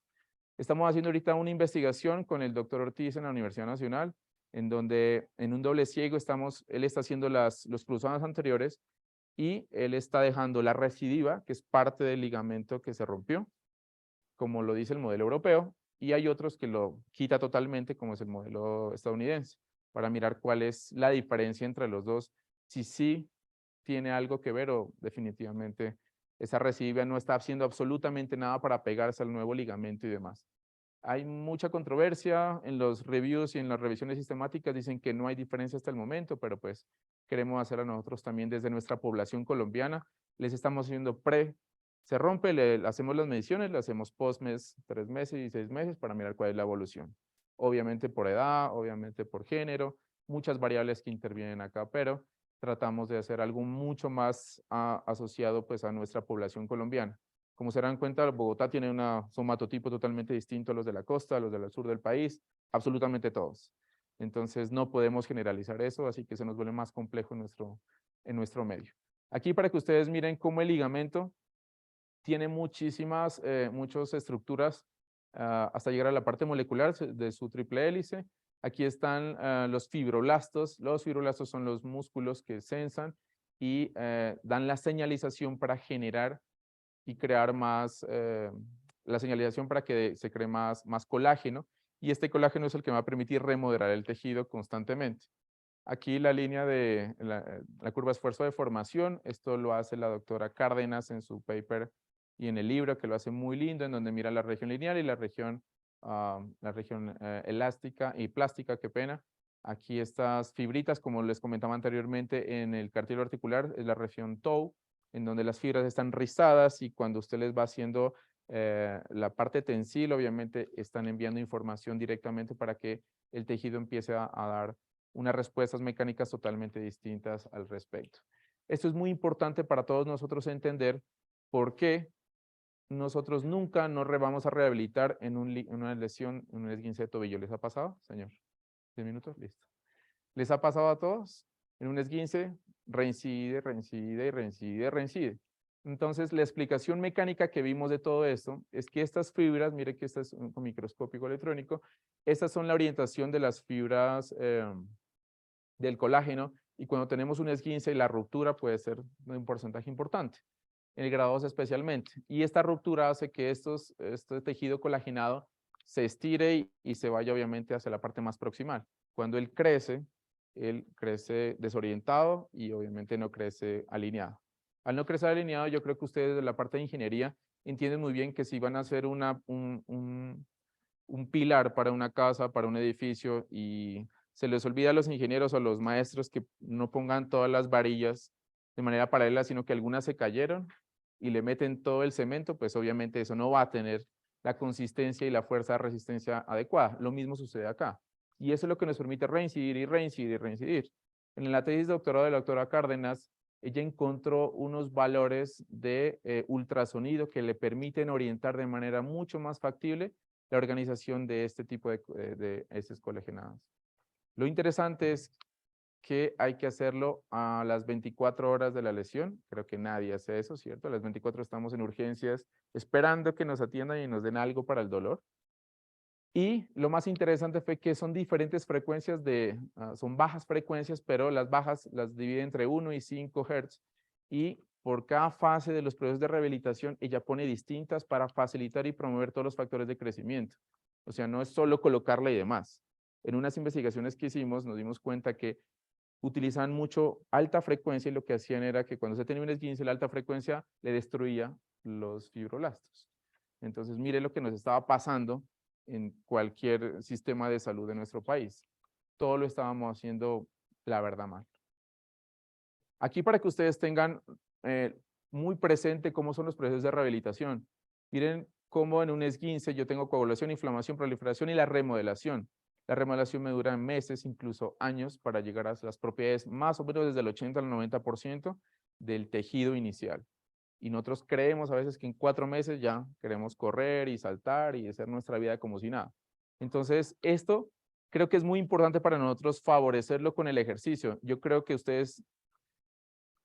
Estamos haciendo ahorita una investigación con el doctor Ortiz en la Universidad Nacional, en donde en un doble ciego él está haciendo los cruzados anteriores y él está dejando la recidiva, que es parte del ligamento que se rompió, como lo dice el modelo europeo, y hay otros que lo quita totalmente, como es el modelo estadounidense, para mirar cuál es la diferencia entre los dos, si sí tiene algo que ver o definitivamente esa recidivia no está haciendo absolutamente nada para pegarse al nuevo ligamento y demás. Hay mucha controversia en los reviews y en las revisiones sistemáticas, dicen que no hay diferencia hasta el momento, pero pues queremos hacer a nosotros también desde nuestra población colombiana, les estamos haciendo se rompe, le hacemos las mediciones, le hacemos post-mes, 3 meses y 6 meses para mirar cuál es la evolución. Obviamente por edad, obviamente por género, muchas variables que intervienen acá, pero tratamos de hacer algo mucho más asociado pues a nuestra población colombiana. Como se dan cuenta, Bogotá tiene un somatotipo totalmente distinto a los de la costa, a los del sur del país, absolutamente todos. Entonces no podemos generalizar eso, así que se nos vuelve más complejo en nuestro medio. Aquí para que ustedes miren cómo el ligamento tiene muchas estructuras hasta llegar a la parte molecular de su triple hélice. Aquí están los fibroblastos. Los fibroblastos son los músculos que sensan y dan la señalización para generar y crear la señalización para que se cree más colágeno, y este colágeno es el que va a permitir remodelar el tejido constantemente. Aquí la línea de la curva esfuerzo de formación, esto lo hace la doctora Cárdenas en su paper y en el libro, que lo hace muy lindo, en donde mira la región lineal y la región elástica y plástica, qué pena. Aquí estas fibritas, como les comentaba anteriormente, en el cartílago articular es la región TOW, en donde las fibras están rizadas y cuando usted les va haciendo la parte tensil, obviamente están enviando información directamente para que el tejido empiece a dar unas respuestas mecánicas totalmente distintas al respecto. Esto es muy importante para todos nosotros entender por qué nosotros nunca nos vamos a rehabilitar en una lesión, en un esguince de tobillo. ¿Les ha pasado, señor? 10 minutos, listo. ¿Les ha pasado a todos? En un esguince, reincide, reincide y reincide, reincide. Entonces, la explicación mecánica que vimos de todo esto es que estas fibras, mire que este es un microscópico electrónico, estas son la orientación de las fibras del colágeno, y cuando tenemos un esguince, la ruptura puede ser de un porcentaje importante, en el grado 2 especialmente. Y esta ruptura hace que este tejido colagenado se estire y se vaya obviamente hacia la parte más proximal. Cuando él crece desorientado y obviamente no crece alineado. Al no crecer alineado, yo creo que ustedes de la parte de ingeniería entienden muy bien que si van a hacer un pilar para una casa, para un edificio, y se les olvida a los ingenieros o a los maestros que no pongan todas las varillas de manera paralela, sino que algunas se cayeron y le meten todo el cemento, pues obviamente eso no va a tener la consistencia y la fuerza de resistencia adecuada. Lo mismo sucede acá. Y eso es lo que nos permite reincidir y reincidir y reincidir. En la tesis de doctorado de la doctora Cárdenas, ella encontró unos valores de ultrasonido que le permiten orientar de manera mucho más factible la organización de este tipo de heces colegenadas. Lo interesante es que hay que hacerlo a las 24 horas de la lesión. Creo que nadie hace eso, ¿cierto? A las 24 estamos en urgencias esperando que nos atiendan y nos den algo para el dolor. Y lo más interesante fue que son diferentes frecuencias son bajas frecuencias, pero las bajas las divide entre 1 y 5 Hz. Y por cada fase de los procesos de rehabilitación, ella pone distintas para facilitar y promover todos los factores de crecimiento. O sea, no es solo colocarla y demás. En unas investigaciones que hicimos, nos dimos cuenta que utilizaban mucho alta frecuencia y lo que hacían era que cuando se tenía un esguince, la alta frecuencia le destruía los fibroblastos. Entonces, mire lo que nos estaba pasando en cualquier sistema de salud de nuestro país. Todo lo estábamos haciendo, la verdad, mal. Aquí para que ustedes tengan muy presente cómo son los procesos de rehabilitación. Miren cómo en un esguince yo tengo coagulación, inflamación, proliferación y la remodelación. La remodelación me dura meses, incluso años, para llegar a las propiedades más o menos desde el 80 al 90% del tejido inicial. Y nosotros creemos a veces que en 4 meses ya queremos correr y saltar y hacer nuestra vida como si nada. Entonces, esto creo que es muy importante para nosotros favorecerlo con el ejercicio. Yo creo que ustedes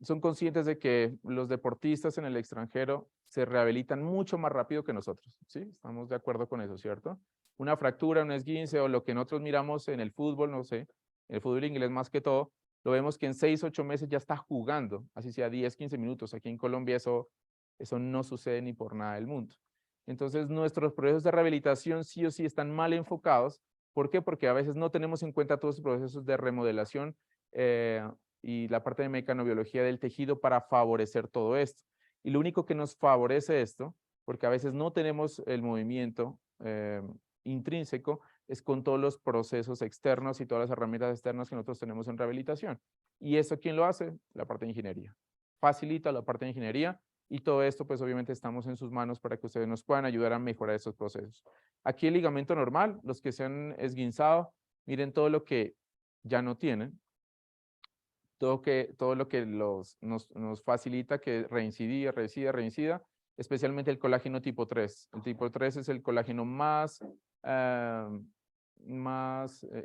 son conscientes de que los deportistas en el extranjero se rehabilitan mucho más rápido que nosotros, ¿sí? Estamos de acuerdo con eso, ¿cierto? Una fractura, un esguince o lo que nosotros miramos en el fútbol, no sé, en el fútbol inglés más que todo, lo vemos que en 6, 8 meses ya está jugando, así sea 10, 15 minutos. Aquí en Colombia eso no sucede ni por nada del mundo. Entonces nuestros procesos de rehabilitación sí o sí están mal enfocados. ¿Por qué? Porque a veces no tenemos en cuenta todos los procesos de remodelación y la parte de mecanobiología del tejido para favorecer todo esto. Y lo único que nos favorece esto, porque a veces no tenemos el movimiento intrínseco, es con todos los procesos externos y todas las herramientas externas que nosotros tenemos en rehabilitación. ¿Y eso quién lo hace? La parte de ingeniería. Facilita la parte de ingeniería y todo esto, pues obviamente estamos en sus manos para que ustedes nos puedan ayudar a mejorar estos procesos. Aquí el ligamento normal, los que se han esguinzado, miren todo lo que ya no tienen, todo lo que nos facilita que reincida, especialmente el colágeno tipo 3. El tipo 3 es el colágeno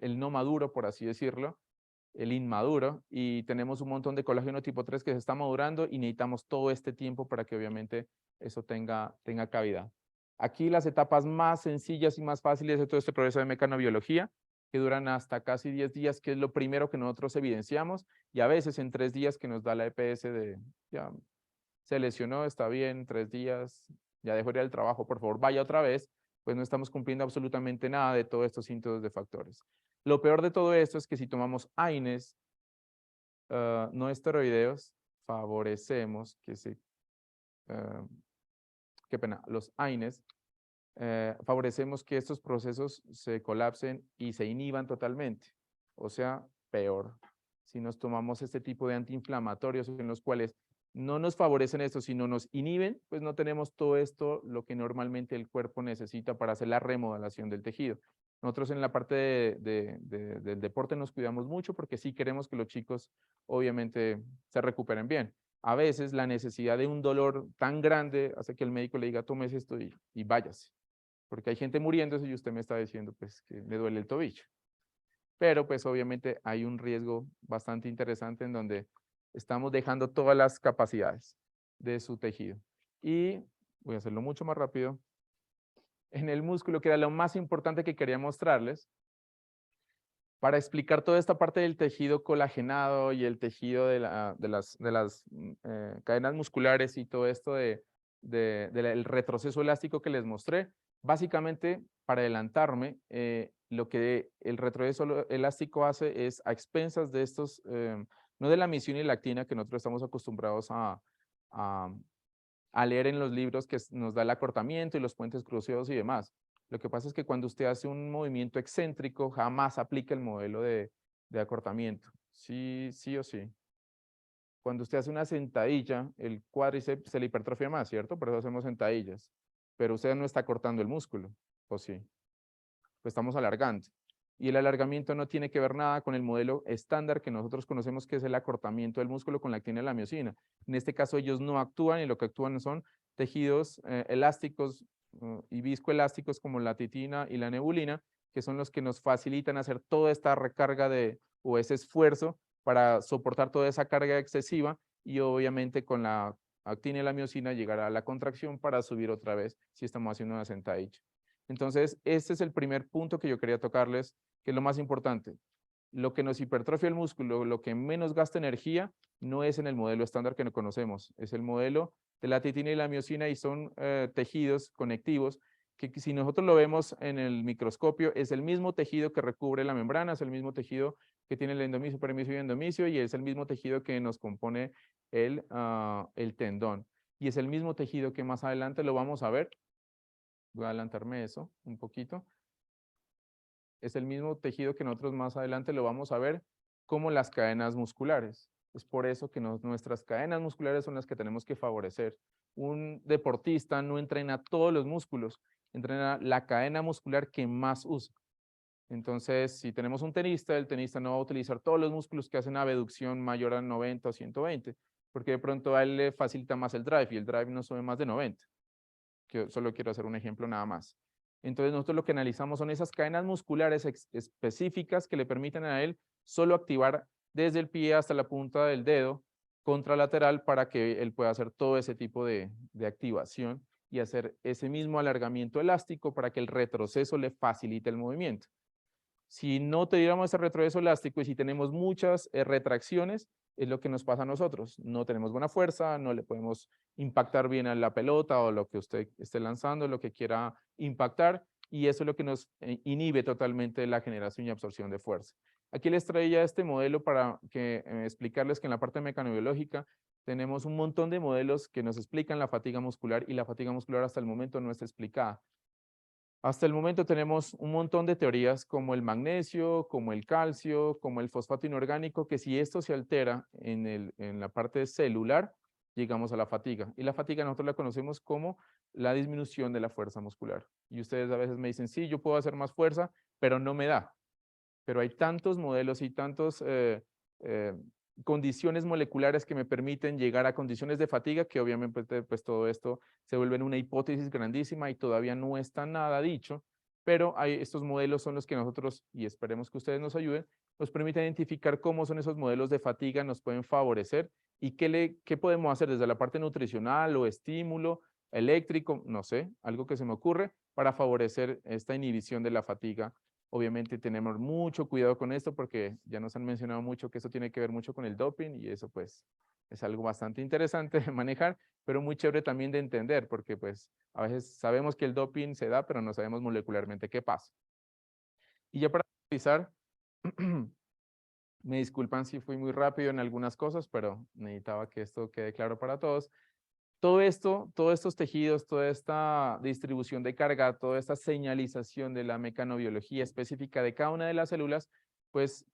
el no maduro, por así decirlo, el inmaduro, y tenemos un montón de colágeno tipo 3 que se está madurando y necesitamos todo este tiempo para que obviamente eso tenga cavidad. Aquí las etapas más sencillas y más fáciles de todo este proceso de mecanobiología, que duran hasta casi 10 días, que es lo primero que nosotros evidenciamos, y a veces en 3 días que nos da la EPS de, ya se lesionó, está bien, 3 días, ya dejó de ir al trabajo, por favor vaya otra vez, pues no estamos cumpliendo absolutamente nada de todos estos síntomas de factores. Lo peor de todo esto es que si tomamos AINES no esteroideos, favorecemos que los AINES, favorecemos que estos procesos se colapsen y se inhiban totalmente. O sea, peor. Si nos tomamos este tipo de antiinflamatorios en los cuales no nos favorecen esto, sino nos inhiben, pues no tenemos todo esto, lo que normalmente el cuerpo necesita para hacer la remodelación del tejido. Nosotros en la parte del deporte nos cuidamos mucho porque sí queremos que los chicos obviamente se recuperen bien. A veces la necesidad de un dolor tan grande hace que el médico le diga, tomes esto y váyase. Porque hay gente muriéndose y usted me está diciendo pues que le duele el tobillo. Pero pues obviamente hay un riesgo bastante interesante en donde estamos dejando todas las capacidades de su tejido. Y voy a hacerlo mucho más rápido. En el músculo, que era lo más importante que quería mostrarles, para explicar toda esta parte del tejido colagenado y el tejido de las cadenas musculares y todo esto del retroceso elástico que les mostré, básicamente, para adelantarme, lo que el retroceso elástico hace es a expensas de estos, no de la miosina y la actina que nosotros estamos acostumbrados a leer en los libros que nos da el acortamiento y los puentes cruceados y demás. Lo que pasa es que cuando usted hace un movimiento excéntrico, jamás aplica el modelo de acortamiento. Sí, sí o sí. Cuando usted hace una sentadilla, el cuádriceps se le hipertrofia más, ¿cierto? Por eso hacemos sentadillas. Pero usted no está cortando el músculo, ¿o sí? Pues estamos alargando. Y el alargamiento no tiene que ver nada con el modelo estándar que nosotros conocemos, que es el acortamiento del músculo con la actina y la miosina. En este caso ellos no actúan y lo que actúan son tejidos elásticos y viscoelásticos como la titina y la nebulina, que son los que nos facilitan hacer toda esta recarga o ese esfuerzo para soportar toda esa carga excesiva y obviamente con la actina y la miosina llegar a la contracción para subir otra vez si estamos haciendo una sentadilla. Entonces, este es el primer punto que yo quería tocarles, que es lo más importante. Lo que nos hipertrofia el músculo, lo que menos gasta energía, no es en el modelo estándar que no conocemos, es el modelo de la titina y la miosina y son tejidos conectivos que si nosotros lo vemos en el microscopio, es el mismo tejido que recubre la membrana, es el mismo tejido que tiene el endomisio, perimisio y endomisio y es el mismo tejido que nos compone el tendón. Y es el mismo tejido que más adelante lo vamos a ver. Voy a adelantarme eso un poquito. Es el mismo tejido que nosotros más adelante lo vamos a ver como las cadenas musculares. Es por eso que nuestras cadenas musculares son las que tenemos que favorecer. Un deportista no entrena todos los músculos, entrena la cadena muscular que más usa. Entonces, si tenemos un tenista, el tenista no va a utilizar todos los músculos que hacen abducción mayor a 90 o 120, porque de pronto a él le facilita más el drive y el drive no sube más de 90. Que solo quiero hacer un ejemplo nada más. Entonces nosotros lo que analizamos son esas cadenas musculares específicas que le permiten a él solo activar desde el pie hasta la punta del dedo contralateral para que él pueda hacer todo ese tipo de activación y hacer ese mismo alargamiento elástico para que el retroceso le facilite el movimiento. Si no tuviéramos ese retroceso elástico y si tenemos muchas retracciones, es lo que nos pasa a nosotros. No tenemos buena fuerza, no le podemos impactar bien a la pelota o lo que usted esté lanzando, lo que quiera impactar, y eso es lo que nos inhibe totalmente la generación y absorción de fuerza. Aquí les traía este modelo para explicarles que en la parte mecanobiológica tenemos un montón de modelos que nos explican la fatiga muscular y la fatiga muscular hasta el momento no está explicada. Hasta el momento tenemos un montón de teorías como el magnesio, como el calcio, como el fosfato inorgánico, que si esto se altera en la parte celular, llegamos a la fatiga. Y la fatiga nosotros la conocemos como la disminución de la fuerza muscular. Y ustedes a veces me dicen, sí, yo puedo hacer más fuerza, pero no me da. Pero hay tantos modelos y tantos condiciones moleculares que me permiten llegar a condiciones de fatiga que obviamente pues todo esto se vuelve en una hipótesis grandísima y todavía no está nada dicho, pero estos modelos son los que nosotros, y esperemos que ustedes nos ayuden, nos permiten identificar cómo son esos modelos de fatiga, nos pueden favorecer y qué podemos hacer desde la parte nutricional o estímulo eléctrico, no sé, algo que se me ocurre para favorecer esta inhibición de la fatiga. Obviamente tenemos mucho cuidado con esto porque ya nos han mencionado mucho que esto tiene que ver mucho con el doping y eso pues es algo bastante interesante de manejar, pero muy chévere también de entender porque pues a veces sabemos que el doping se da, pero no sabemos molecularmente qué pasa. Y ya para finalizar, me disculpan si fui muy rápido en algunas cosas, pero necesitaba que esto quede claro para todos. Todo esto, todos estos tejidos, toda esta distribución de carga, toda esta señalización de la mecanobiología específica de cada una de las células, pues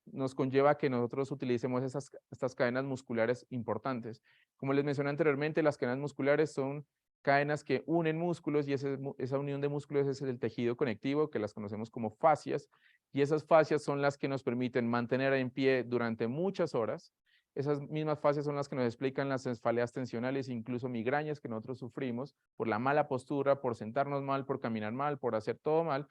nos conlleva que nosotros utilicemos estas cadenas musculares importantes. Como les mencioné anteriormente, las cadenas musculares son cadenas que unen músculos y esa unión de músculos es el tejido conectivo, que las conocemos como fascias, y esas fascias son las que nos permiten mantener en pie durante muchas horas. Esas mismas fascias son las que nos explican las cefaleas tensionales, incluso migrañas que nosotros sufrimos por la mala postura, por sentarnos mal, por caminar mal, por hacer todo mal.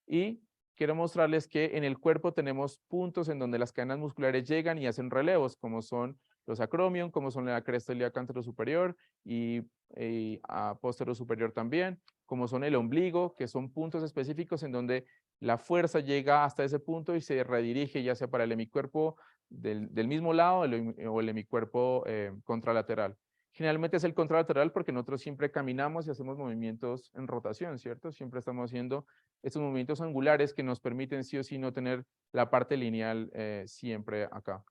Y quiero mostrarles que en el cuerpo tenemos puntos en donde las cadenas musculares llegan y hacen relevos, como son los acromion, como son la cresta ilíaca anterosuperior y posterior superior también, como son el ombligo, que son puntos específicos en donde la fuerza llega hasta ese punto y se redirige ya sea para el hemicuerpo del mismo lado o el hemicuerpo contralateral. Generalmente es el contralateral porque nosotros siempre caminamos y hacemos movimientos en rotación, ¿cierto? Siempre estamos haciendo estos movimientos angulares que nos permiten sí o sí no tener la parte lineal siempre acá.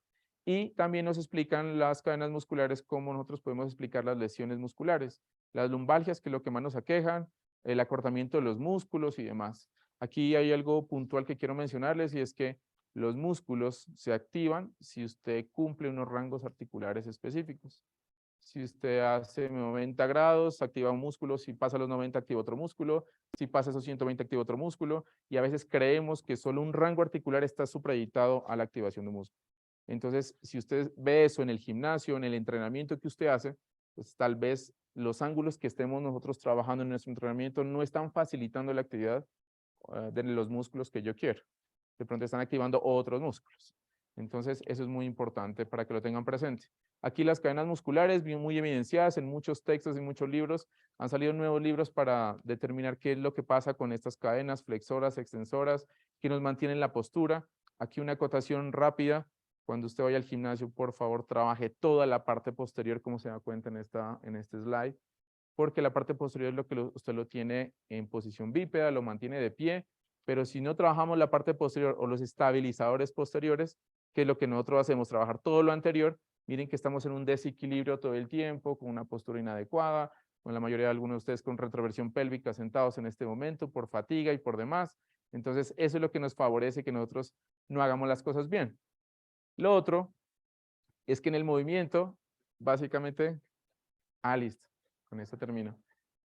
Y también nos explican las cadenas musculares cómo nosotros podemos explicar las lesiones musculares, las lumbalgias, que es lo que más nos aquejan, el acortamiento de los músculos y demás. Aquí hay algo puntual que quiero mencionarles y es que los músculos se activan si usted cumple unos rangos articulares específicos. Si usted hace 90 grados, activa un músculo, si pasa los 90, activa otro músculo, si pasa esos 120, activa otro músculo, y a veces creemos que solo un rango articular está supeditado a la activación de músculo. Entonces, si usted ve eso en el gimnasio, en el entrenamiento que usted hace, pues tal vez los ángulos que estemos nosotros trabajando en nuestro entrenamiento no están facilitando la actividad de los músculos que yo quiero. De pronto están activando otros músculos. Entonces, eso es muy importante para que lo tengan presente. Aquí las cadenas musculares, bien muy evidenciadas en muchos textos y muchos libros. Han salido nuevos libros para determinar qué es lo que pasa con estas cadenas flexoras, extensoras, que nos mantienen la postura. Aquí una acotación rápida. Cuando usted vaya al gimnasio, por favor, trabaje toda la parte posterior, como se da cuenta en este slide, porque la parte posterior es lo que usted lo tiene en posición bípeda, lo mantiene de pie, pero si no trabajamos la parte posterior o los estabilizadores posteriores, que es lo que nosotros hacemos, trabajar todo lo anterior, miren que estamos en un desequilibrio todo el tiempo, con una postura inadecuada, con la mayoría de algunos de ustedes con retroversión pélvica sentados en este momento por fatiga y por demás. Entonces, eso es lo que nos favorece que nosotros no hagamos las cosas bien. Lo otro es que en el movimiento, básicamente, listo, con esto termino.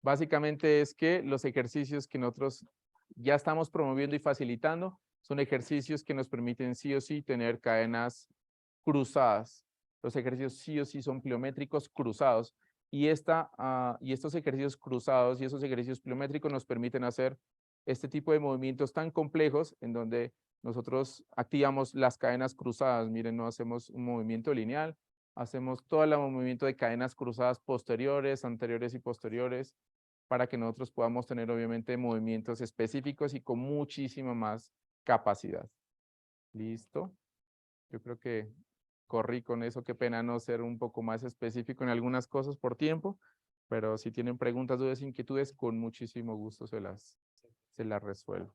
Básicamente es que los ejercicios que nosotros ya estamos promoviendo y facilitando son ejercicios que nos permiten sí o sí tener cadenas cruzadas. Los ejercicios sí o sí son pliométricos cruzados y estos ejercicios cruzados y esos ejercicios pliométricos nos permiten hacer este tipo de movimientos tan complejos en donde nosotros activamos las cadenas cruzadas. Miren, no hacemos un movimiento lineal, hacemos todo el movimiento de cadenas cruzadas posteriores, anteriores y posteriores, para que nosotros podamos tener obviamente movimientos específicos y con muchísima más capacidad. ¿Listo? Yo creo que corrí con eso, qué pena no ser un poco más específico en algunas cosas por tiempo, pero si tienen preguntas, dudas, inquietudes, con muchísimo gusto se las resuelvo.